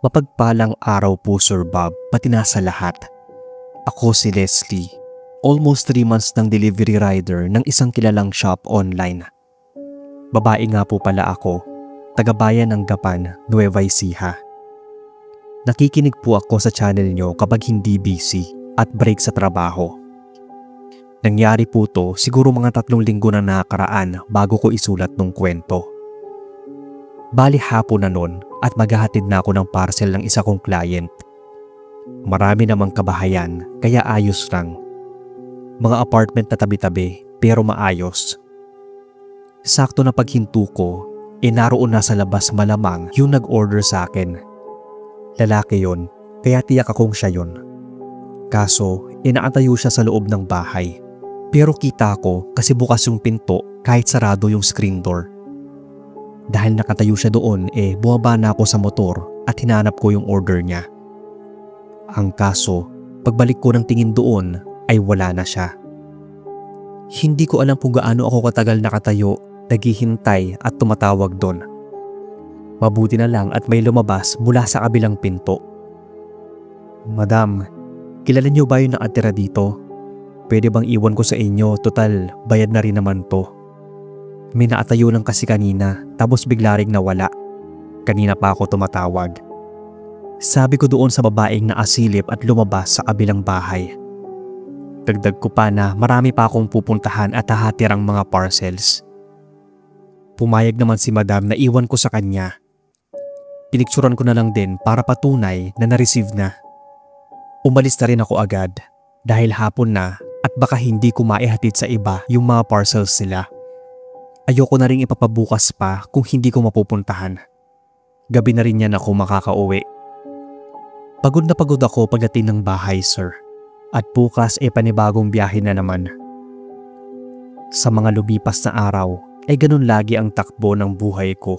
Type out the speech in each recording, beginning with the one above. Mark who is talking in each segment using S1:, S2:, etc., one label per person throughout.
S1: Mapagpalang araw po Sir Bob, patina sa lahat. Ako si Leslie, almost 3 months ng delivery rider ng isang kilalang shop online. Babae nga po pala ako, taga-bayan ng Gapan, Nueva Ecija. Nakikinig po ako sa channel nyo kapag hindi busy at break sa trabaho. Nangyari po to siguro mga 3 linggo na nakakaraan bago ko isulat nung kwento. Bali hapon na nun at maghahatid na ako ng parcel ng isa kong client. Marami namang kabahayan kaya ayos lang. Mga apartment na tabi-tabi pero maayos. Sakto na paghinto ko, naroon na sa labas malamang yung nag-order sa akin. Lalaki yon, kaya tiyak akong siya yon. Kaso, inaantayo siya sa loob ng bahay. Pero kita ko kasi bukas yung pinto kahit sarado yung screen door. Dahil nakatayo siya doon bumaba na ako sa motor at hinanap ko yung order niya. Ang kaso, pagbalik ko ng tingin doon ay wala na siya. Hindi ko alam kung gaano ako katagal nakatayo, naghihintay at tumatawag doon. Mabuti na lang at may lumabas mula sa kabilang pinto. "Madam, kilala niyo ba yung nakatira dito? Pwede bang iwan ko sa inyo, total bayad na rin naman to. May naatayo lang kasi kanina tapos bigla ring nawala. Kanina pa ako tumatawag." Sabi ko doon sa babaeng naasilip at lumabas sa kabilang bahay. Dagdag ko pa na marami pa akong pupuntahan at hahatirang mga parcels. Pumayag naman si madam na iwan ko sa kanya. Pinicturan ko na lang din para patunay na na-receive na. Umalis na rin ako agad dahil hapon na at baka hindi ko maihatid sa iba yung mga parcels nila. Ayoko na rin ipapabukas pa kung hindi ko mapupuntahan. Gabi na rin yan ako makakauwi. Pagod na pagod ako pagdating ng bahay, sir. At bukas panibagong biyahe na naman. Sa mga lumipas na araw ay ganun lagi ang takbo ng buhay ko.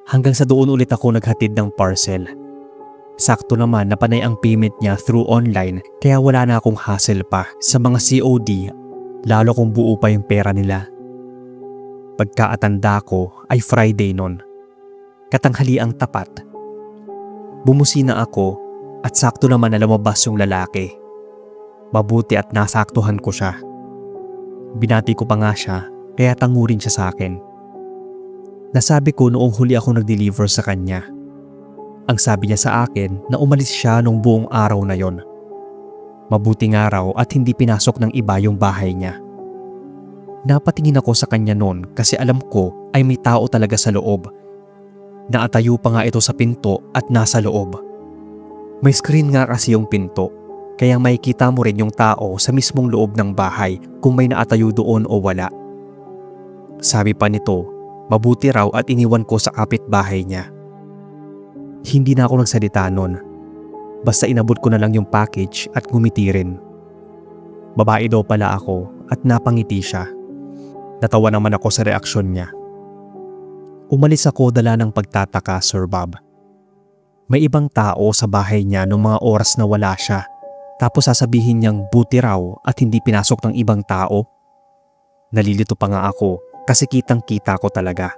S1: Hanggang sa doon ulit ako naghatid ng parcel. Sakto naman na panay ang payment niya through online kaya wala na akong hassle pa sa mga COD lalo kung buo pa yung pera nila. Pagkaatanda ko ay Friday nun. Katanghali ang tapat. Bumusina ako at sakto naman na lumabas yung lalaki. Mabuti at nasaktuhan ko siya. Binati ko pa nga siya kaya tangurin siya sa akin. Nasabi ko noong huli ako nag-deliver sa kanya. Ang sabi niya sa akin na umalis siya nung buong araw na yon. Mabuting araw at hindi pinasok ng iba yung bahay niya. Napatingin ako sa kanya noon kasi alam ko ay may tao talaga sa loob. Naatayo pa nga ito sa pinto at nasa loob. May screen nga kasi yung pinto, kaya makikita mo rin yung tao sa mismong loob ng bahay kung may naatayo doon o wala. Sabi pa nito, mabuti raw at iniwan ko sa kapitbahay niya. Hindi na ako nagsalita noon. Basta inabot ko na lang yung package at ngumiti rin. Babae daw pala ako at napangiti siya. Natawa naman ako sa reaksyon niya. Umalis ako dala ng pagtataka, Sir Bob. May ibang tao sa bahay niya noong mga oras na wala siya. Tapos sasabihin niyang buti raw at hindi pinasok ng ibang tao. Nalilito pa nga ako kasi kitang kita ko talaga.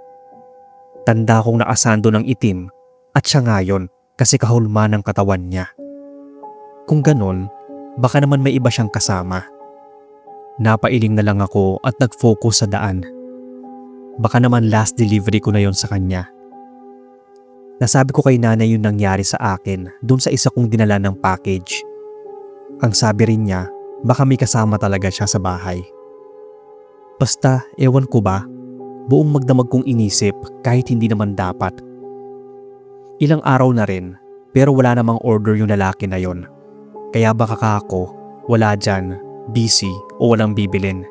S1: Tanda kong nakasando ng itim at siya ngayon kasi kahulma ng katawan niya. Kung ganon, baka naman may iba siyang kasama. Napailing na lang ako at nag-focus sa daan. Baka naman last delivery ko na yon sa kanya. Nasabi ko kay nanay yung nangyari sa akin dun sa isa kong dinala ng package. Ang sabi rin niya, baka may kasama talaga siya sa bahay. Basta, ewan ko ba, buong magdamag kong inisip kahit hindi naman dapat. Ilang araw na rin, pero wala namang order yung lalaki na yon. Kaya baka ako, wala dyan, busy o walang bibilin.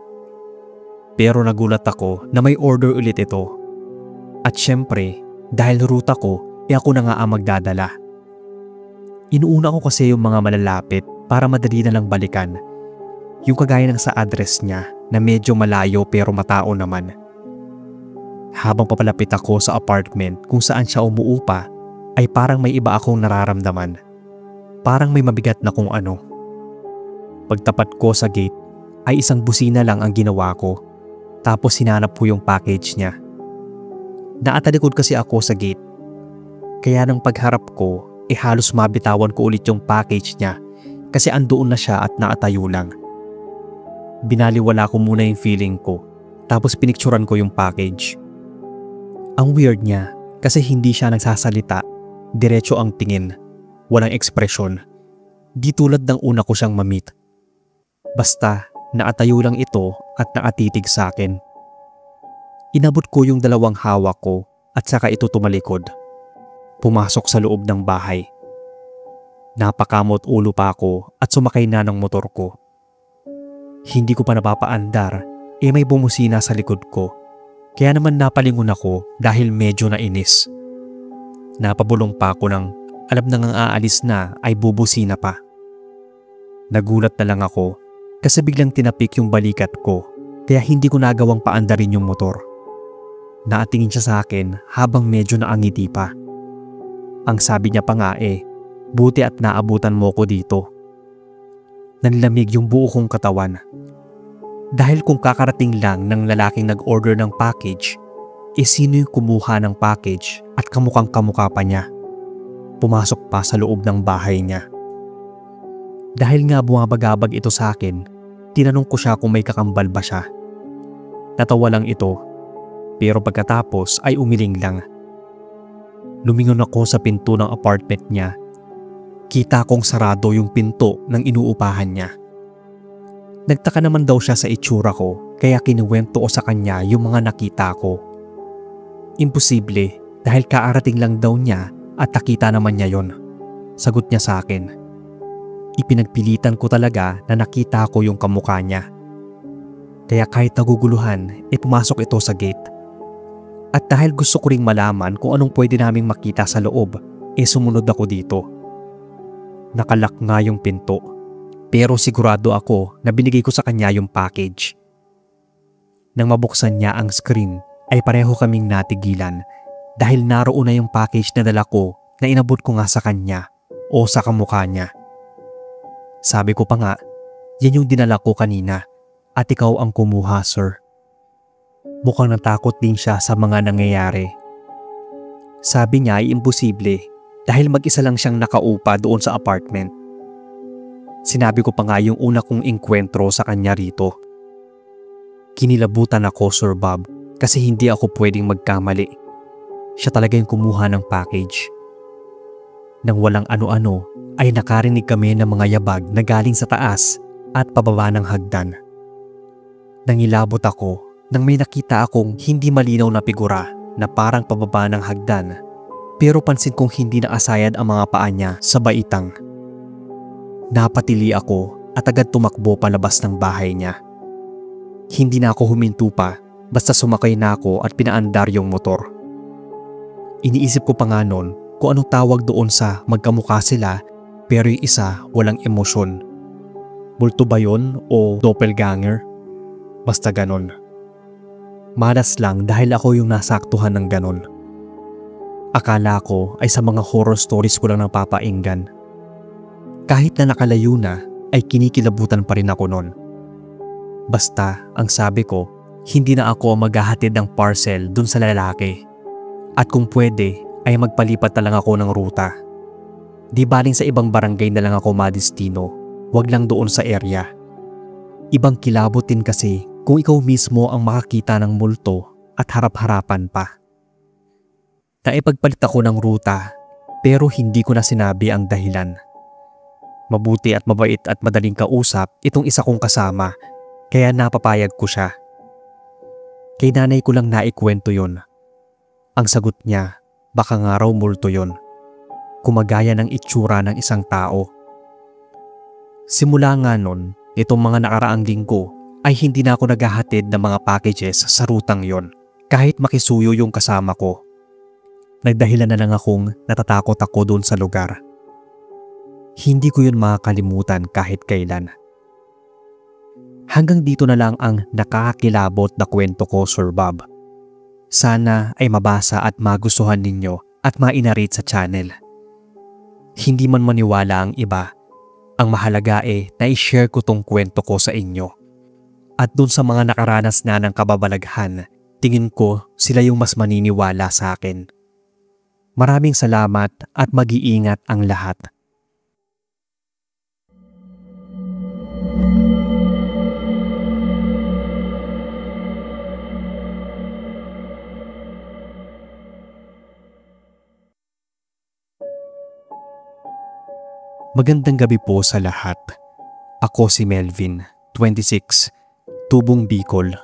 S1: Pero nagulat ako na may order ulit ito. At syempre, dahil ruta ko, ako na nga ang magdadala. Inuuna ko kasi yung mga malalapit para madali na lang balikan. Yung kagaya ng sa address niya na medyo malayo pero matao naman. Habang papalapit ako sa apartment kung saan siya umuupa, ay parang may iba akong nararamdaman. Parang may mabigat na kung ano. Pagtapat ko sa gate ay isang busina lang ang ginawa ko. Tapos hinanap ko yung package niya. Naatalikod kasi ako sa gate. Kaya nang pagharap ko, halos mabitawan ko ulit yung package niya kasi andoon na siya at nakatayo lang. Binaliwala ko muna yung feeling ko, tapos pinicturan ko yung package. Ang weird niya kasi hindi siya nagsasalita, diretso ang tingin, walang ekspresyon. Di tulad ng una ko siyang ma-meet. Basta nakatayo lang ito at nakatitig sa akin. Inabot ko yung dalawang hawak ko at saka ito tumalikod. Pumasok sa loob ng bahay. Napakamot ulo pa ako at sumakay na ng motor ko. Hindi ko pa napapaandar, may bumusina sa likod ko. Kaya naman napalingon ako dahil medyo nainis. Napabulong pa ako ng alam na ngang aalis na ay bubusina pa. Nagulat na lang ako kasi biglang tinapik yung balikat ko kaya hindi ko nagawang paandarin yung motor. Naatingin siya sa akin habang medyo naangiti pa. Ang sabi niya pa nga buti at naabutan mo ko dito. Nanlamig yung buo kong katawan. Dahil kung kakarating lang ng lalaking nag-order ng package, sino yung kumuha ng package at kamukhang kamukha pa niya. Pumasok pa sa loob ng bahay niya. Dahil nga bumabagabag ito sa akin, tinanong ko siya kung may kakambal ba siya. Natawa lang ito, pero pagkatapos ay umiling lang. Lumingon ako sa pinto ng apartment niya. Kita kong sarado yung pinto ng inuupahan niya. Nagtaka naman daw siya sa itsura ko kaya kinuwento ko sa kanya yung mga nakita ko. Imposible dahil kaarating lang daw niya at nakita naman niya yon. Sagot niya sa akin. Ipinagpilitan ko talaga na nakita ko yung kamukha niya. Kaya kahit naguguluhan, pumasok ito sa gate. At dahil gusto ko ring malaman kung anong pwede naming makita sa loob, sumunod ako dito. Nakalak nga yung pinto, pero sigurado ako na binigay ko sa kanya yung package. Nang mabuksan niya ang screen, ay pareho kaming natigilan dahil naroon na yung package na dala ko na inabot ko nga sa kanya o sa kamukha niya. Sabi ko pa nga, yan yung dinala ko kanina at ikaw ang kumuha, sir. Mukhang natakot din siya sa mga nangyayari. Sabi niya ay imposible dahil mag-isa lang siyang nakaupa doon sa apartment. Sinabi ko pa nga yung una kong engkwentro sa kanya rito. Kinilabutan ako, Sir Bob, kasi hindi ako pwedeng magkamali. Siya talaga yung kumuha ng package. Nang walang ano-ano ay nakarinig kami ng mga yabag na galing sa taas at pababa ng hagdan. Nangilabot ako nang may nakita akong hindi malinaw na figura na parang pababa ng hagdan, pero pansin kong hindi naasayad ang mga paa niya sa baitang. Napatili ako at agad tumakbo palabas ng bahay niya. Hindi na ako huminto pa, basta sumakay na ako at pinaandar yung motor. Iniisip ko pa nga noon kung anong tawag doon sa magkamukha sila pero yung isa walang emosyon. Multo ba yun o doppelganger? Basta ganon. Malas lang dahil ako yung nasaktuhan ng ganon. Akala ko ay sa mga horror stories ko lang napapainggan. Kahit na nakalayo na ay kinikilabutan pa rin ako noon. Basta ang sabi ko, hindi na ako maghahatid ng parcel dun sa lalaki. At kung pwede ay magpalipat na lang ako ng ruta. Di baling sa ibang barangay na lang ako madestino, wag lang doon sa area. Ibang kilabot din kasi kung ikaw mismo ang makakita ng multo at harap-harapan pa. Naipagpalit ako ng ruta pero hindi ko na sinabi ang dahilan. Mabuti at mabait at madaling kausap itong isa kong kasama kaya napapayag ko siya. Kay nanay ko lang naikwento yon. Ang sagot niya, baka nga raw multo yon. Kumagaya ng itsura ng isang tao. Simula nga nun, itong mga nakaraang linggo ay hindi na ako naghahatid ng mga packages sa rutang yon kahit makisuyo yung kasama ko. Nagdahilan na lang akong natatakot ako doon sa lugar. Hindi ko yun makakalimutan kahit kailan. Hanggang dito na lang ang nakakakilabot na kwento ko, Sir Bob. Sana ay mabasa at magustuhan ninyo at mainarate sa channel. Hindi man maniwala ang iba, ang mahalaga na i-share ko tong kwento ko sa inyo. At dun sa mga nakaranas na ng kababalaghan, tingin ko sila yung mas maniniwala sa akin. Maraming salamat at mag-iingat ang lahat. Magandang gabi po sa lahat. Ako si Melvin, 26, Tubong Bicol.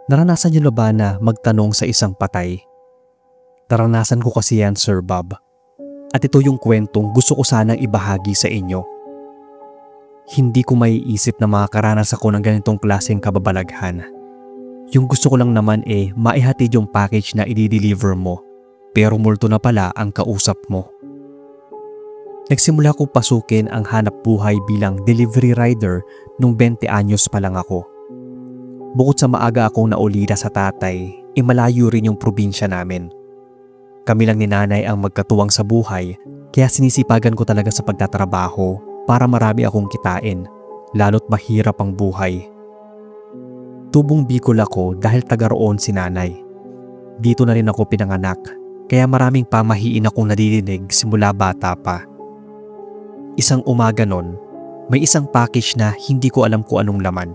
S1: Naranasan niyo na ba na magtanong sa isang patay? Naranasan ko kasi yan, Sir Bob. At ito yung kwentong gusto ko sanang ibahagi sa inyo. Hindi ko maiisip na makakaranas ako ng ganitong klaseng kababalaghan. Yung gusto ko lang naman maihatid yung package na i-deliver mo, pero multo na pala ang kausap mo. Nagsimula ko pasukin ang hanap buhay bilang delivery rider nung 20 anyos pa lang ako. Bukod sa maaga akong naulila sa tatay, malayo rin yung probinsya namin. Kami lang ni nanay ang magkatuwang sa buhay, kaya sinisipagan ko talaga sa pagtatrabaho para marami akong kitain, lalo't mahirap ang buhay. Tubong Bicol ako dahil taga roon si nanay. Dito na rin ako pinanganak, kaya maraming pamahiin akong nadidinig simula bata pa. Isang umaga nun, may isang package na hindi ko alam kung anong laman.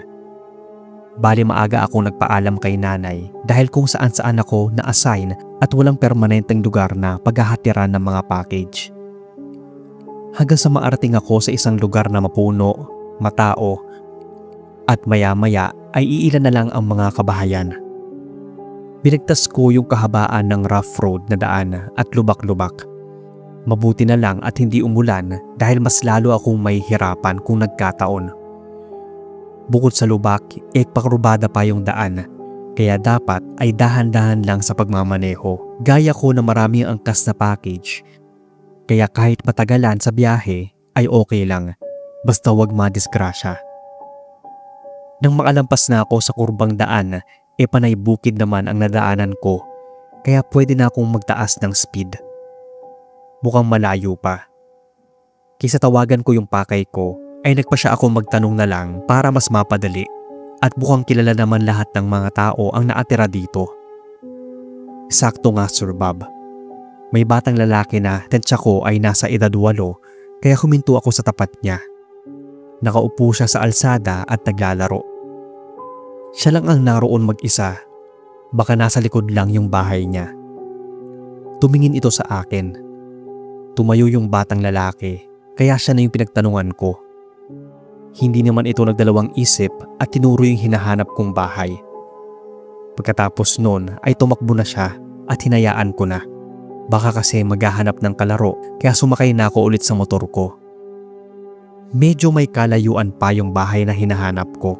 S1: Bali maaga akong nagpaalam kay nanay dahil kung saan-saan ako na-assign at walang permanenteng lugar na paghahatiran ng mga package. Hanggang sa maarating ako sa isang lugar na mapuno, matao, at maya-maya ay iilan na lang ang mga kabahayan. Binigtas ko yung kahabaan ng rough road na daan at lubak-lubak. Mabuti na lang at hindi umulan dahil mas lalo akong may hirapan kung nagkataon. Bukod sa lubak, pakrubada pa yung daan, kaya dapat ay dahan-dahan lang sa pagmamaneho. Gaya ko na maraming angkas na package, kaya kahit matagalan sa biyahe ay okay lang, basta wag madisgrasya. Nang makalampas na ako sa kurbang daan, panay bukid naman ang nadaanan ko, kaya pwede na akong magtaas ng speed. Mukhang malayo pa. Kaysa tawagan ko yung pakay ko, ay nagpa siya akong magtanong na lang para mas mapadali, at mukhang kilala naman lahat ng mga tao ang naatira dito. Sakto nga, Sir Bob. May batang lalaki na tensya ko ay nasa edad 8, kaya huminto ako sa tapat niya. Nakaupo siya sa alsada at naglalaro. Siya lang ang naroon mag-isa. Baka nasa likod lang yung bahay niya. Tumingin ito sa akin. Tumayo yung batang lalaki, kaya siya na yung pinagtanungan ko. Hindi naman ito nagdalawang isip at tinuro yung hinahanap kong bahay. Pagkatapos nun ay tumakbo na siya at hinayaan ko na. Baka kasi maghahanap ng kalaro, kaya sumakay na ako ulit sa motor ko. Medyo may kalayuan pa yung bahay na hinahanap ko.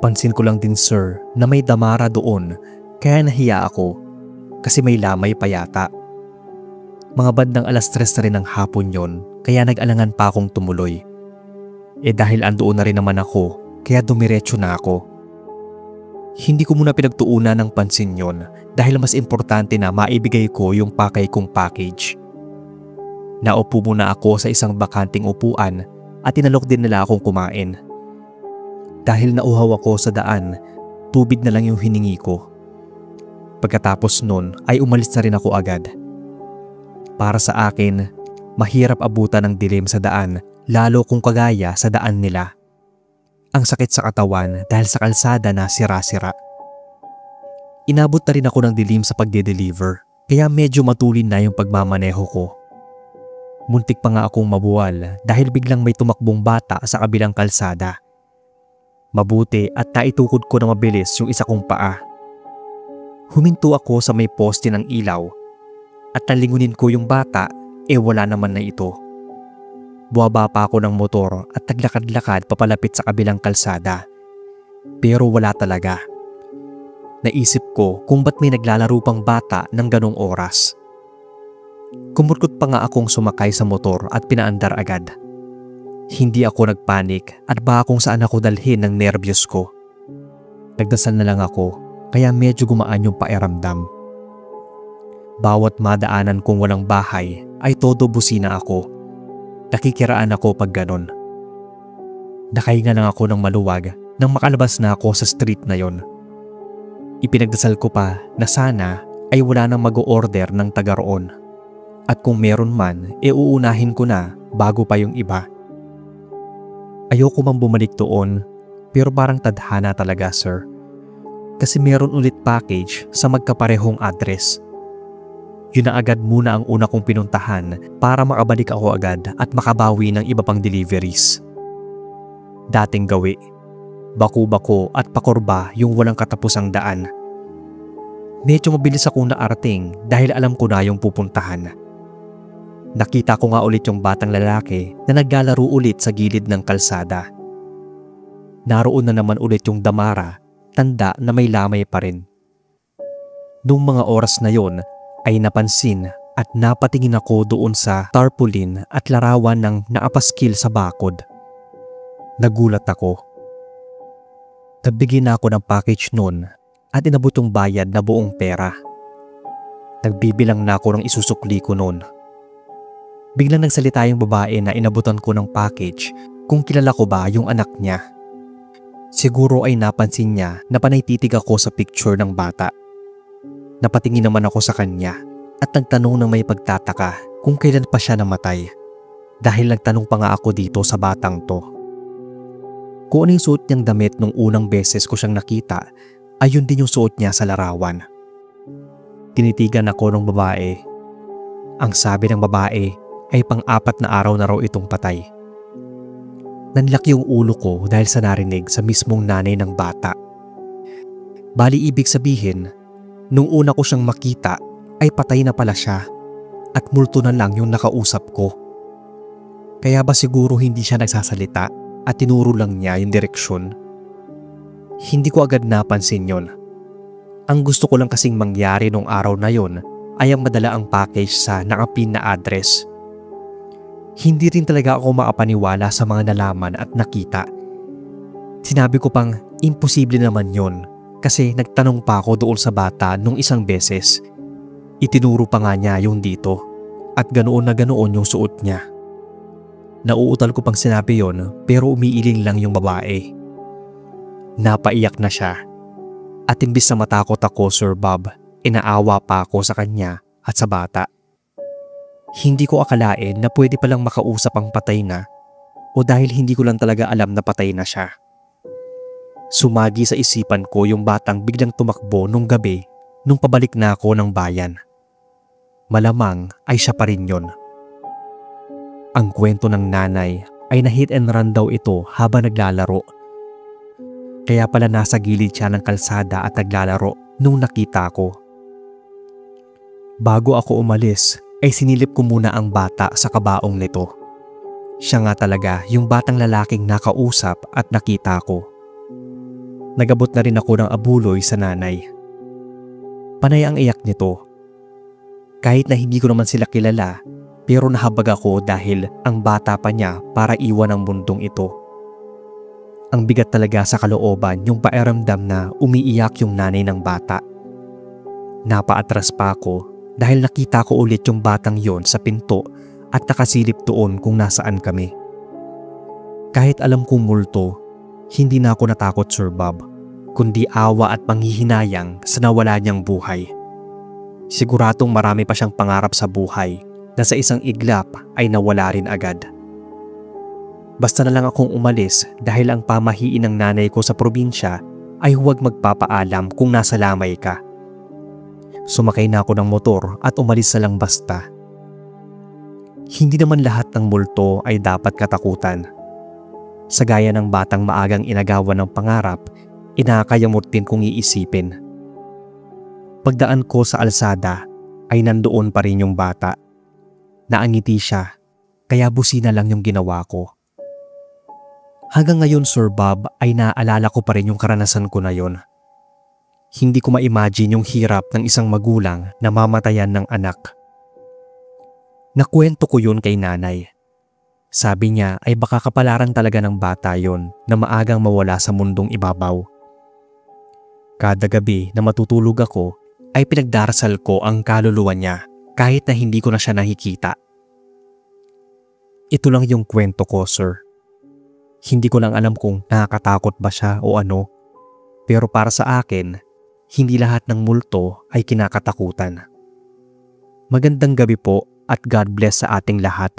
S1: Pansin ko lang din, sir, na may damara doon, kaya nahiya ako kasi may lamay pa yata. Mga bandang 3:00 na rin ng hapon yon, kaya nag-alangan pa akong tumuloy. Dahil andoon na rin naman ako, kaya dumiretso na ako. Hindi ko muna pinagtuunan ng pansin yon dahil mas importante na maibigay ko yung pakay kong package. Naupo muna ako sa isang bakanting upuan at tinalok din nila akong kumain. Dahil nauhaw ako sa daan, tubig na lang yung hiningi ko. Pagkatapos nun ay umalis na rin ako agad. Para sa akin, mahirap abutan ng dilim sa daan, lalo kung kagaya sa daan nila. Ang sakit sa katawan dahil sa kalsada na sira-sira. Inabot na rin ako ng dilim sa pagde-deliver, kaya medyo matulin na yung pagmamaneho ko. Muntik pa nga akong mabuwal dahil biglang may tumakbong bata sa kabilang kalsada. Mabuti at naitukod ko na mabilis yung isa kong paa. Huminto ako sa may poste ng ilaw at nalingunin ko yung bata, wala naman na ito. Buwaba pa ako ng motor at naglakad-lakad papalapit sa kabilang kalsada. Pero wala talaga. Naisip ko kung ba't may naglalaro pang bata ng ganong oras. Kumurkot pa nga akong sumakay sa motor at pinaandar agad. Hindi ako nagpanik at baka kung saan ako dalhin ng nervyos ko. Nagdasal na lang ako kaya medyo gumaan yung pakiramdam. Bawat madaanan kong walang bahay ay todo busina ako. Nakikiraan ako pag ganon. Nakahinga lang ako ng maluwag nang makalabas na ako sa street na yon. Ipinagdasal ko pa na sana ay wala nang mag-o-order ng taga roon. At kung meron man, uuunahin ko na bago pa yung iba. Ayoko mang bumalik doon, pero parang tadhana talaga, sir. Kasi meron ulit package sa magkaparehong address. Yun na agad muna ang una kong pinuntahan para makabalik ako agad at makabawi ng iba pang deliveries. Dating gawi, bako-bako at pakurba yung walang katapusang daan. Medyo mabilis akong naarating dahil alam ko na yung pupuntahan. Nakita ko nga ulit yung batang lalaki na naglalaro ulit sa gilid ng kalsada. Naroon na naman ulit yung damara, tanda na may lamay pa rin. Noong mga oras na yon ay napansin at napatingin ako doon sa tarpaulin at larawan ng naapaskil sa bakod. Nagulat ako. Nagbigay na ako ng package noon at inabot yung bayad na buong pera. Nagbibilang na ako ng isusukli ko noon. Biglang nagsalita yung babae na inabutan ko ng package kung kilala ko ba yung anak niya. Siguro ay napansin niya na panaytitig ako sa picture ng bata. Napatingin naman ako sa kanya at nagtanong ng may pagtataka kung kailan pa siya namatay. Dahil nagtanong pa nga ako dito sa batang to. Kung ano yung suot niyang damit nung unang beses ko siyang nakita, ayun din yung suot niya sa larawan. Tinitigan ako ng babae. Ang sabi ng babae ay pang-4 na araw na raw itong patay. Nanlaki yung ulo ko dahil sa narinig sa mismong nanay ng bata. Bali ibig sabihin, nung una ko siyang makita ay patay na pala siya at multo na lang yung nakausap ko. Kaya ba siguro hindi siya nagsasalita at tinuro lang niya yung direksyon? Hindi ko agad napansin yon. Ang gusto ko lang kasing mangyari nung araw na yon ay ang madala ang package sa nakapin na address. Hindi rin talaga ako makapaniwala sa mga nalaman at nakita. Sinabi ko pang imposible naman yon kasi nagtanong pa ako doon sa bata nung isang beses. Itinuro pa nga niya yung dito at ganoon na ganoon yung suot niya. Nauutal ko pang sinabi yon pero umiiling lang yung babae. Napaiyak na siya at imbis na matakot ako, Sir Bob, inaawa pa ako sa kanya at sa bata. Hindi ko akalain na pwede palang makausap ang patay na o dahil hindi ko lang talaga alam na patay na siya. Sumagi sa isipan ko yung batang biglang tumakbo nung gabi nung pabalik na ako ng bayan. Malamang ay siya pa rin yun. Ang kwento ng nanay ay na-hit and run daw ito habang naglalaro. Kaya pala nasa gilid siya ng kalsada at naglalaro nung nakita ko. Bago ako umalis ay sinilip ko muna ang bata sa kabaong nito. Siya nga talaga yung batang lalaking nakausap at nakita ko. Nagabot na rin ako ng abuloy sa nanay. Panay ang iyak nito. Kahit na hindi ko naman sila kilala, pero nahabag ako dahil ang bata pa niya para iwan ang mundong ito. Ang bigat talaga sa kalooban yung pakiramdam na umiiyak yung nanay ng bata. Napaatras pa ako dahil nakita ko ulit yung batang yon sa pinto at nakasilip doon kung nasaan kami. Kahit alam kong multo, hindi na ako natakot, Sir Bob, kundi awa at panghihinayang sa nawala niyang buhay. Siguradong marami pa siyang pangarap sa buhay na sa isang iglap ay nawala rin agad. Basta na lang akong umalis dahil ang pamahiin ng nanay ko sa probinsya ay huwag magpapaalam kung nasa lamay ka. Sumakay na ako ng motor at umalis na lang basta. Hindi naman lahat ng multo ay dapat katakutan. Sa gaya ng batang maagang inagawan ng pangarap, inakayamot din kong iisipin. Pagdaan ko sa alsada ay nandoon pa rin yung bata. Naangiti siya, kaya busina lang yung ginawa ko. Hanggang ngayon, Sir Bob, ay naaalala ko pa rin yung karanasan ko na yon. Hindi ko ma-imagine yung hirap ng isang magulang na mamatayan ng anak. Nakwento ko yun kay nanay. Sabi niya ay baka kapalaran talaga ng bata yon na maagang mawala sa mundong ibabaw. Kada gabi na matutulog ako ay pinagdarasal ko ang kaluluwa niya kahit na hindi ko na siya nakikita. Ito lang yung kwento ko, sir. Hindi ko lang alam kung nakakatakot ba siya o ano, pero para sa akin, Hindi lahat ng multo ay kinakatakutan. Magandang gabi po at God bless sa ating lahat.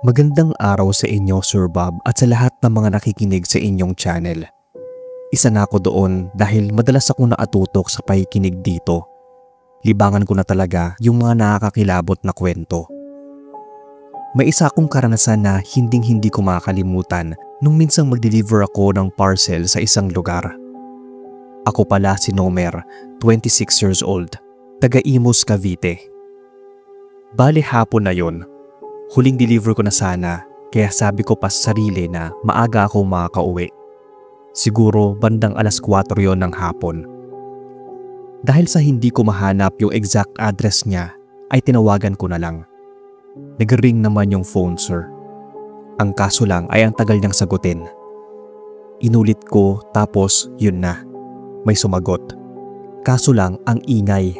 S1: Magandang araw sa inyo, Sir Bob, at sa lahat ng mga nakikinig sa inyong channel. Isa na ako doon dahil madalas ako naatutok sa pakikinig dito. Libangan ko na talaga yung mga nakakakilabot na kwento. May isa akong karanasan na hinding-hindi ko makakalimutan nung minsang mag-deliver ako ng parcel sa isang lugar. Ako pala si Nomer, 26 years old, taga Imus, Cavite. Bale hapon na yon. Huling deliver ko na sana, kaya sabi ko pa sa sarili na maaga ako makakauwi. Siguro bandang alas 4 yon ng hapon. Dahil sa hindi ko mahanap yung exact address niya, ay tinawagan ko na lang. Nag-ring naman yung phone, sir. Ang kaso lang ay ang tagal niyang sagutin. Inulit ko tapos yun na, may sumagot. Kaso lang ang ingay,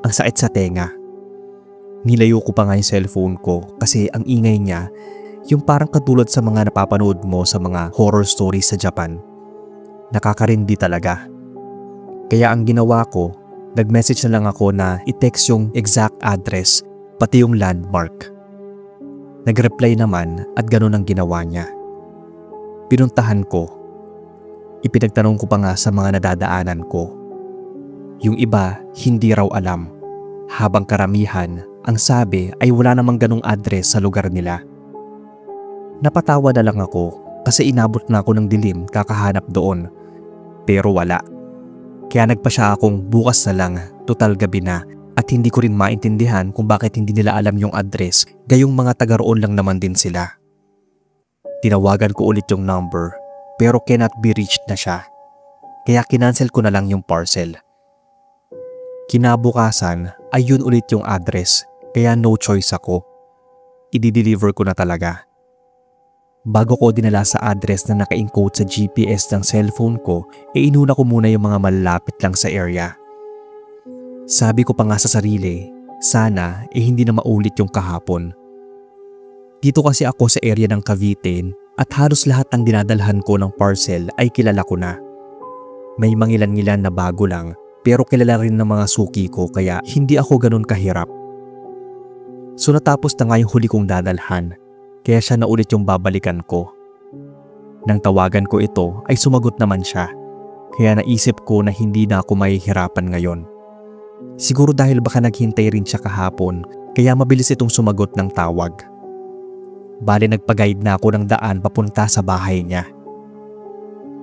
S1: ang sakit sa tenga. Nilayo ko pa nga yung cellphone ko kasi ang ingay niya yung parang katulad sa mga napapanood mo sa mga horror stories sa Japan. Nakakarindi talaga. Kaya ang ginawa ko, nag-message na lang ako na i-text yung exact address pati yung landmark. Nag-reply naman at ganun ang ginawa niya. Pinuntahan ko. Ipinagtanong ko pa nga sa mga nadadaanan ko. Yung iba hindi raw alam, habang karamihan ang sabi ay wala namang ganung address sa lugar nila. Napatawa na lang ako kasi inabot na ako ng dilim kakahanap doon. Pero wala. Kaya nagpa siya akong bukas na lang, total gabi na, at hindi ko rin maintindihan kung bakit hindi nila alam yung address, gayong mga taga-roon lang naman din sila. Tinawagan ko ulit yung number pero cannot be reached na siya. Kaya kinancel ko na lang yung parcel. Kinabukasan ay yun ulit yung address. Kaya no choice ako. I-deliver ko na talaga. Bago ko dinala sa address na naka-encode sa GPS ng cellphone ko, inuna ko muna yung mga malalapit lang sa area. Sabi ko pa nga sa sarili, sana hindi na maulit yung kahapon. Dito kasi ako sa area ng Cavite at halos lahat ng dinadalhan ko ng parcel ay kilala ko na. May mangilan-ngilan na bago lang pero kilala rin ng mga suki ko kaya hindi ako ganun kahirap. So natapos na nga yung huli kong dadalhan, kaya siya na ulit yung babalikan ko. Nang tawagan ko ito ay sumagot naman siya, kaya naisip ko na hindi na ako mahihirapan ngayon. Siguro dahil baka naghintay rin siya kahapon, kaya mabilis itong sumagot ng tawag. Bale nagpa-guide na ako ng daan papunta sa bahay niya.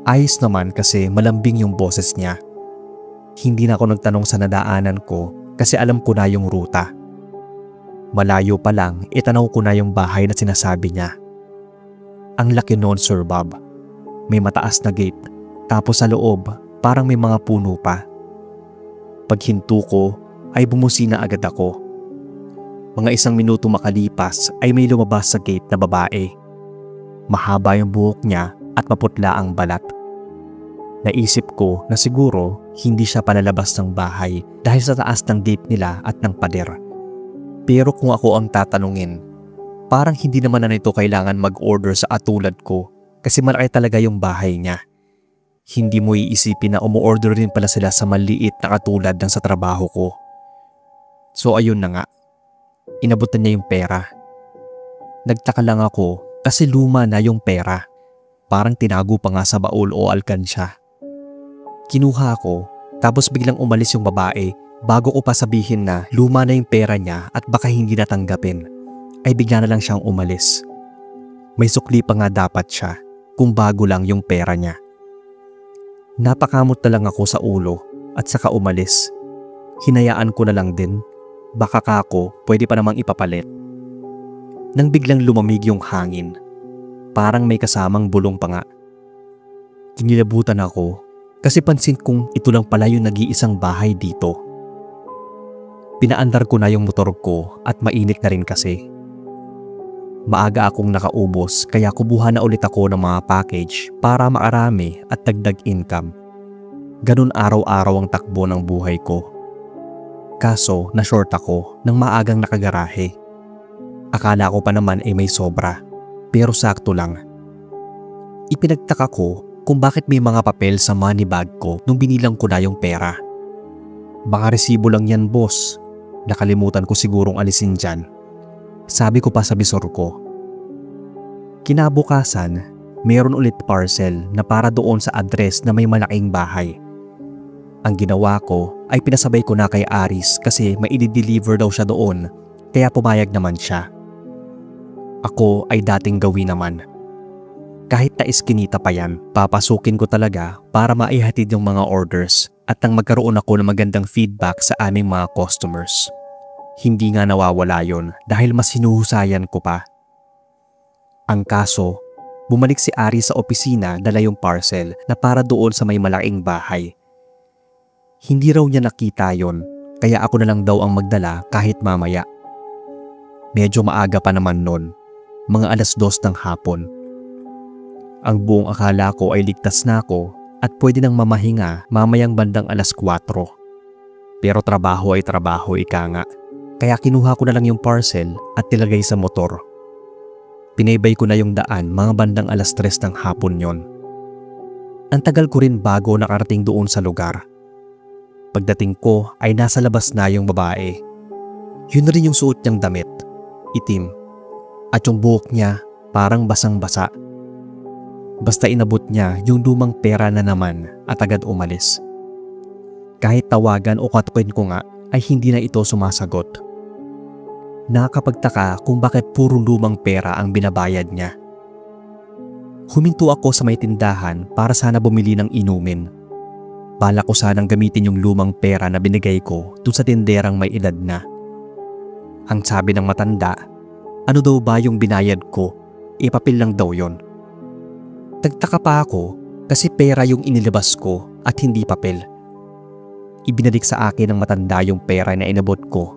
S1: Ayos naman kasi malambing yung boses niya. Hindi na ako nagtanong sa nadaanan ko kasi alam ko na yung ruta. Malayo pa lang, itanaw ko na yung bahay na sinasabi niya. Ang laki noon, Sir Bob. May mataas na gate, tapos sa loob, parang may mga puno pa. Paghinto ko, ay bumusina agad ako. Mga 1 minuto makalipas ay may lumabas sa gate na babae. Mahaba yung buhok niya at maputla ang balat. Naisip ko na siguro hindi siya palalabas ng bahay dahil sa taas ng gate nila at ng pader. Pero kung ako ang tatanungin, parang hindi naman na nito kailangan mag-order sa atulad ko kasi malaki talaga yung bahay niya. Hindi mo iisipin na umu-order din pala sila sa maliit na katulad ng sa trabaho ko. So ayun na nga, inabutan niya yung pera. Nagtaka lang ako kasi luma na yung pera. Parang tinago pa nga sa baul o alkansya. Kinuha ko tapos biglang umalis yung babae. Bago ko pa sabihin na luma na yung pera niya at baka hindi natanggapin, ay bigla na lang siyang umalis. May sukli pa nga dapat siya kung bago lang yung pera niya. Napakamot na lang ako sa ulo at saka umalis. Hinayaan ko na lang din, baka kako pwede pa namang ipapalit. Nang biglang lumamig yung hangin, parang may kasamang bulong pa nga. Kinilabutan ako kasi pansin kong ito lang pala yung nag-iisang bahay dito. Pinaandar ko na yung motor ko at mainit na rin kasi. Maaga akong nakaubos kaya kubuha na ulit ako ng mga package para makarami at dagdag income. Ganun araw-araw ang takbo ng buhay ko. Kaso na-short ako nang maagang nakagarahe. Akala ko pa naman ay may sobra, pero sakto lang. Ipinagtaka ko kung bakit may mga papel sa money bag ko nung binilang ko na yung pera. Baka resibo lang yan, boss. Nakalimutan ko sigurong alisin dyan. Sabi ko pa sa bisor ko. Kinabukasan, meron ulit parcel na para doon sa address na may malaking bahay. Ang ginawa ko ay pinasabay ko na kay Aris kasi may i-deliver daw siya doon, kaya pumayag naman siya. Ako ay dating gawin naman. Kahit na iskinita pa yan, papasukin ko talaga para maihatid yung mga orders at nang magkaroon ako ng magandang feedback sa aming mga customers. Hindi nga nawawala yon dahil mas hinuhusayan ko pa. Ang kaso, bumalik si Aris sa opisina dala yung parcel na para doon sa may malaking bahay. Hindi raw niya nakita yon, kaya ako na lang daw ang magdala kahit mamaya. Medyo maaga pa naman nun, mga 2:00 ng hapon. Ang buong akala ko ay ligtas na ako at pwede nang mamahinga mamayang bandang 4:00. Pero trabaho ay trabaho, ika nga. Kaya kinuha ko na lang yung parcel at nilagay sa motor. Pinaybay ko na yung daan mga bandang 3:00 ng hapon yon. Ang tagal ko rin bago nakarating doon sa lugar. Pagdating ko ay nasa labas na yung babae. Yun na rin yung suot niyang damit, itim. At yung buhok niya parang basang-basa. Basta inabot niya yung lumang pera na naman at agad umalis. Kahit tawagan o katukin ko nga ay hindi na ito sumasagot. Nakakapagtaka kung bakit puro lumang pera ang binabayad niya. Huminto ako sa may tindahan para sana bumili ng inumin. Bala ko sanang gamitin yung lumang pera na binigay ko dun sa tinderang may edad na. Ang sabi ng matanda, ano daw ba yung binayad ko? Papel lang daw yon. Nagtaka pa ako kasi pera yung inilabas ko at hindi papel. Ibinalik sa akin ng matanda yung pera na inabot ko.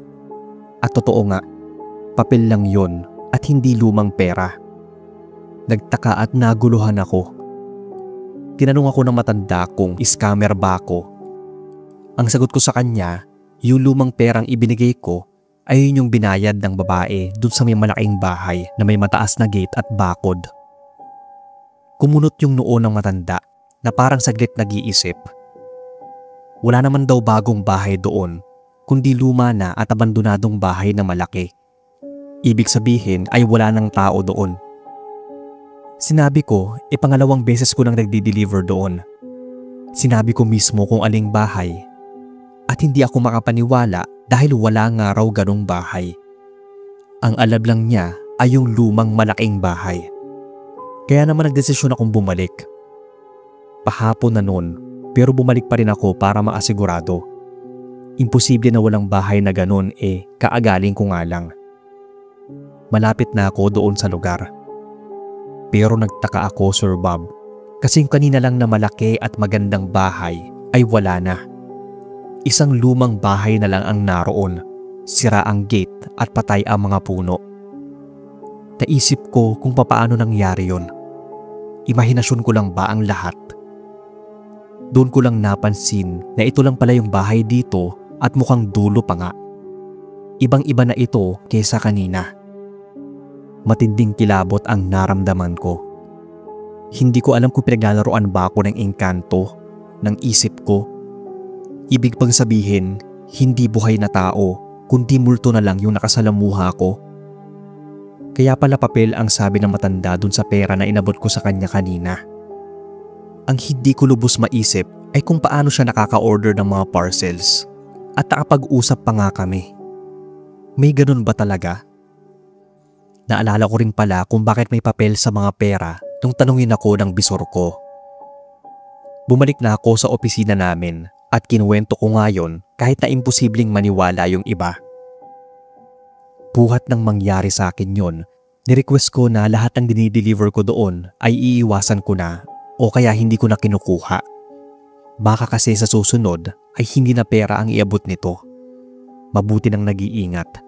S1: At totoo nga, papel lang yon at hindi lumang pera. Nagtaka at naguluhan ako. Tinanong ako ng matanda kung scammer ba ako. Ang sagot ko sa kanya, yung lumang perang ibinigay ko ay yun yung binayad ng babae dun sa may malaking bahay na may mataas na gate at bakod. Kumunot yung noo ng matanda na parang saglit nag-iisip. Wala naman daw bagong bahay doon, kundi luma na at abandonadong bahay na malaki. Ibig sabihin ay wala nang tao doon. Sinabi ko, pangalawang beses ko nang nagdi-deliver doon. Sinabi ko mismo kung aling bahay. At hindi ako makapaniwala dahil wala nga raw ganong bahay. Ang alam lang niya ay yung lumang malaking bahay. Kaya naman nagdesisyon akong bumalik. Pahapon na noon, pero bumalik pa rin ako para maasigurado. Imposible na walang bahay na ganon, kaagaling ko nga lang. Malapit na ako doon sa lugar. Pero nagtaka ako, Sir Bob, kasi yung kanina lang na malaki at magandang bahay ay wala na. Isang lumang bahay na lang ang naroon, sira ang gate at patay ang mga puno. Naisip ko kung papaano nangyari yon. Imahinasyon ko lang ba ang lahat? Doon ko lang napansin na ito lang pala yung bahay dito at mukhang dulo pa nga. Ibang-iba na ito kaysa kanina. Matinding kilabot ang naramdaman ko. Hindi ko alam kung pinaglalaroan ba ako ng engkanto, ng isip ko. Ibig pang sabihin, hindi buhay na tao, kundi multo na lang yung nakasalamuha ko. Kaya pala papel ang sabi ng matanda dun sa pera na inabot ko sa kanya kanina. Ang hindi ko lubos maisip ay kung paano siya nakaka-order ng mga parcels at nakapag-usap pa nga kami. May ganun ba talaga? Naalala ko rin pala kung bakit may papel sa mga pera nung tanungin ako ng bisor ko. Bumalik na ako sa opisina namin at kinuwento ko nga yon kahit na imposibleng maniwala yung iba. Buhat ng mangyari sa akin yon, nirequest ko na lahat ng dinideliver ko doon ay iiwasan ko na o kaya hindi ko na kinukuha. Baka kasi sa susunod ay hindi na pera ang iabot nito. Mabuti nang nag-iingat.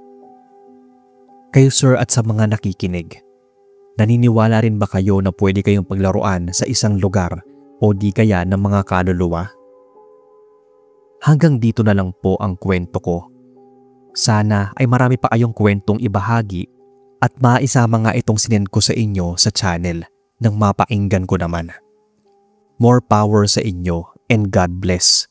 S1: Kayo sir at sa mga nakikinig, naniniwala rin ba kayo na pwede kayong paglaruan sa isang lugar o di kaya ng mga kaluluwa? Hanggang dito na lang po ang kwento ko. Sana ay marami pa kayong kwentong ibahagi at maisama nga itong sinend ko sa inyo sa channel nang mapakinggan ko naman. More power sa inyo and God bless.